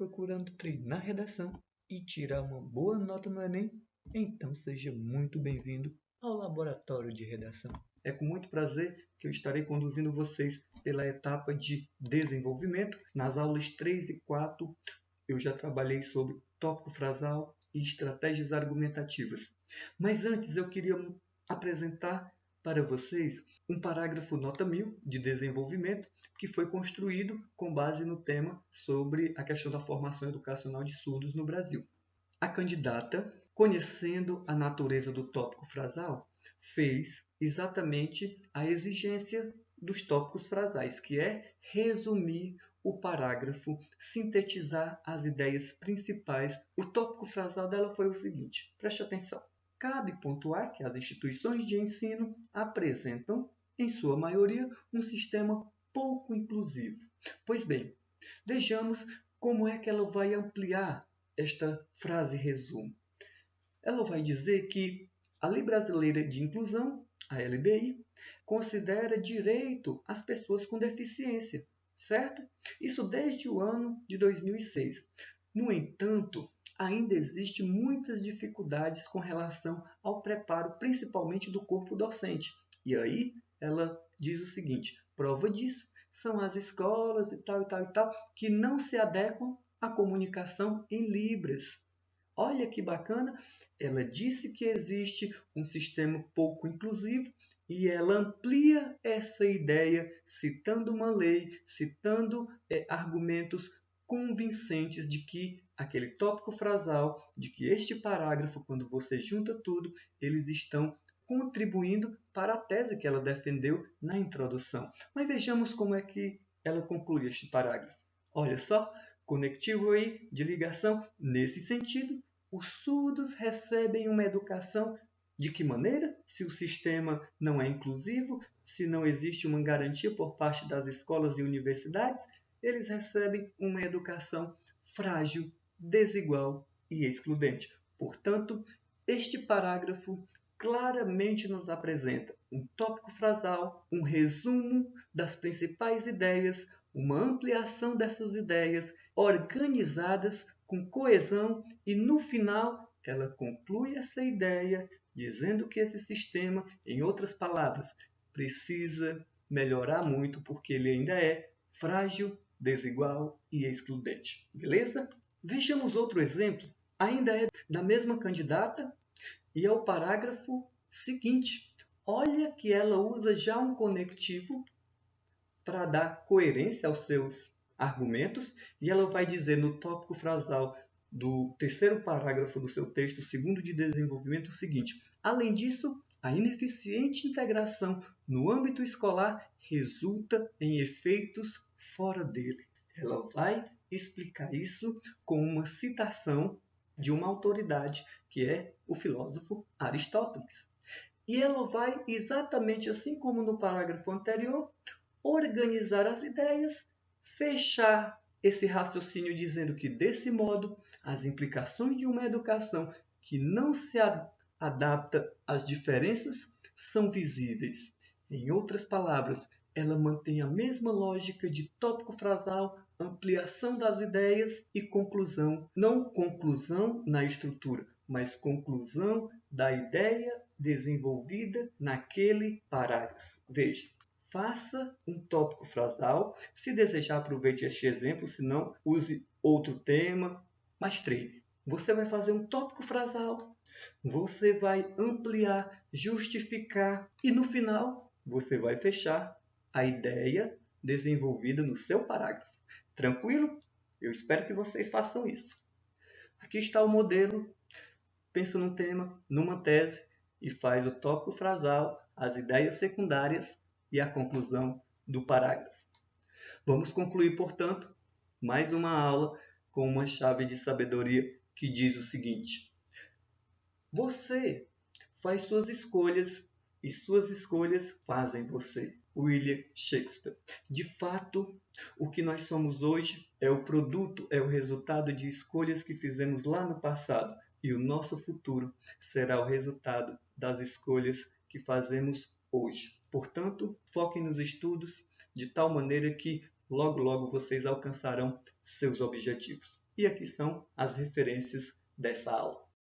Procurando treinar redação e tirar uma boa nota no Enem? Então seja muito bem-vindo ao Laboratório de Redação. É com muito prazer que eu estarei conduzindo vocês pela etapa de desenvolvimento. Nas aulas 3 e 4 eu já trabalhei sobre tópico frasal e estratégias argumentativas. Mas antes eu queria apresentar para vocês um parágrafo nota 1000 de desenvolvimento que foi construído com base no tema sobre a questão da formação educacional de surdos no Brasil. A candidata, conhecendo a natureza do tópico frasal, fez exatamente a exigência dos tópicos frasais, que é resumir o parágrafo, sintetizar as ideias principais. O tópico frasal dela foi o seguinte, preste atenção. Cabe pontuar que as instituições de ensino apresentam, em sua maioria, um sistema pouco inclusivo. Pois bem, vejamos como é que ela vai ampliar esta frase resumo. Ela vai dizer que a Lei Brasileira de Inclusão, a LBI, considera direito as pessoas com deficiência, certo? Isso desde o ano de 2006. No entanto, ainda existem muitas dificuldades com relação ao preparo, principalmente do corpo docente. E aí ela diz o seguinte, prova disso são as escolas e tal, que não se adequam à comunicação em Libras. Olha que bacana, ela disse que existe um sistema pouco inclusivo e ela amplia essa ideia citando uma lei, citando argumentos convincentes de que aquele tópico frasal, de que este parágrafo, quando você junta tudo, eles estão contribuindo para a tese que ela defendeu na introdução. Mas vejamos como é que ela conclui este parágrafo. Olha só, conectivo aí de ligação. Nesse sentido, os surdos recebem uma educação de que maneira? Se o sistema não é inclusivo, se não existe uma garantia por parte das escolas e universidades, eles recebem uma educação frágil, desigual e excludente. Portanto, este parágrafo claramente nos apresenta um tópico frasal, um resumo das principais ideias, uma ampliação dessas ideias organizadas com coesão e, no final, ela conclui essa ideia dizendo que esse sistema, em outras palavras, precisa melhorar muito porque ele ainda é frágil, desigual e excludente. Beleza? Vejamos outro exemplo. Ainda é da mesma candidata e é o parágrafo seguinte. Olha que ela usa já um conectivo para dar coerência aos seus argumentos e ela vai dizer no tópico frasal do terceiro parágrafo do seu texto, segundo de desenvolvimento, o seguinte. Além disso, a ineficiente integração no âmbito escolar resulta em efeitos fora dele. Ela vai explicar isso com uma citação de uma autoridade, que é o filósofo Aristóteles. E ela vai, exatamente assim como no parágrafo anterior, organizar as ideias, fechar esse raciocínio dizendo que, desse modo, as implicações de uma educação que não se adapta às diferenças são visíveis. Em outras palavras, ela mantém a mesma lógica de tópico frasal, ampliação das ideias e conclusão. Não conclusão na estrutura, mas conclusão da ideia desenvolvida naquele parágrafo. Veja, faça um tópico frasal. Se desejar, aproveite este exemplo, se não, use outro tema, mas treine. Você vai fazer um tópico frasal, você vai ampliar, justificar e no final você vai fechar a ideia desenvolvida no seu parágrafo. Tranquilo? Eu espero que vocês façam isso. Aqui está o modelo. Pensa num tema, numa tese e faz o tópico frasal, as ideias secundárias e a conclusão do parágrafo. Vamos concluir, portanto, mais uma aula com uma chave de sabedoria que diz o seguinte. Você faz suas escolhas e suas escolhas fazem você. William Shakespeare. De fato, o que nós somos hoje é o produto, é o resultado de escolhas que fizemos lá no passado. E o nosso futuro será o resultado das escolhas que fazemos hoje. Portanto, foquem nos estudos de tal maneira que logo, logo vocês alcançarão seus objetivos. e aqui são as referências dessa aula.